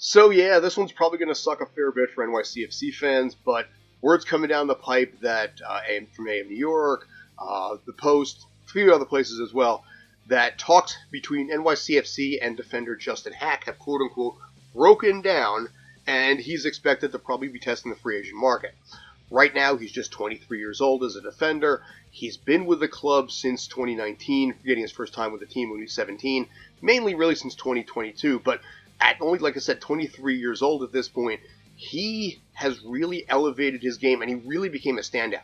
So yeah, this one's probably going to suck a fair bit for NYCFC fans, but word's coming down the pipe that from AM New York, the Post, a few other places as well, that talks between NYCFC and defender Justin Haak have quote-unquote broken down, and he's expected to probably be testing the free agent market. Right now, he's just 23 years old as a defender. He's been with the club since 2019, getting his first time with the team when he was 17, mainly really since 2022, but at only, like I said, 23 years old at this point, he has really elevated his game, and he really became a standout.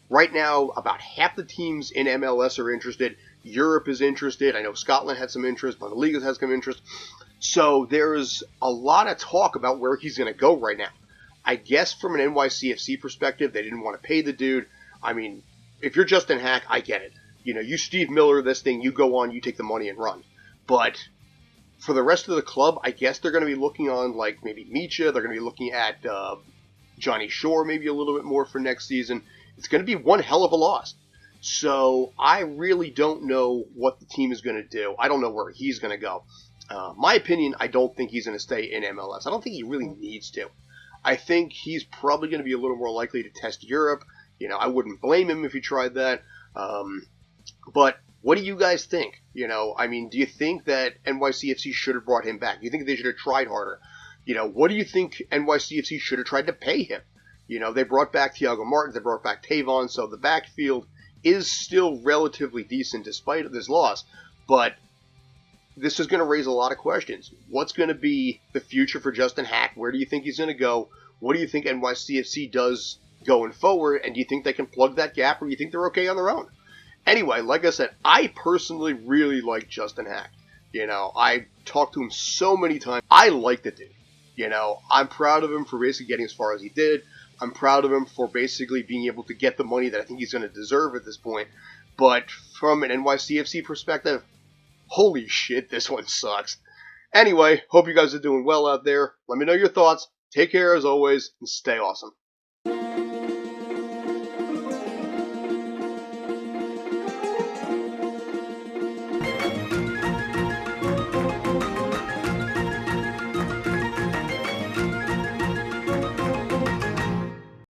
Right now, about half the teams in MLS are interested. Europe is interested. I know Scotland had some interest. Bundesliga has some interest. So there's a lot of talk about where he's going to go right now. I guess from an NYCFC perspective, they didn't want to pay the dude. I mean, if you're Justin Haak, I get it. You know, you Steve Miller this thing, you go on, you take the money and run. But for the rest of the club, I guess they're going to be looking on, like, maybe Micha. They're going to be looking at Johnny Shore maybe a little bit more for next season. It's going to be one hell of a loss. So I really don't know what the team is going to do. I don't know where he's going to go. My opinion, I don't think he's going to stay in MLS. I don't think he really needs to. I think he's probably going to be a little more likely to test Europe. You know, I wouldn't blame him if he tried that. But what do you guys think? You know, I mean, do you think that NYCFC should have brought him back? Do you think they should have tried harder? You know, what do you think NYCFC should have tried to pay him? You know, they brought back Thiago Martins, they brought back Tavon, so the backfield is still relatively decent despite this loss. But this is going to raise a lot of questions. What's going to be the future for Justin Haak? Where do you think he's going to go? What do you think NYCFC does going forward? And do you think they can plug that gap, or do you think they're okay on their own? Anyway, like I said, I personally really like Justin Haak. You know, I talked to him so many times. I like the dude. You know, I'm proud of him for basically getting as far as he did. I'm proud of him for basically being able to get the money that I think he's going to deserve at this point. But from an NYCFC perspective, holy shit, this one sucks. Anyway, hope you guys are doing well out there. Let me know your thoughts. Take care as always, and stay awesome.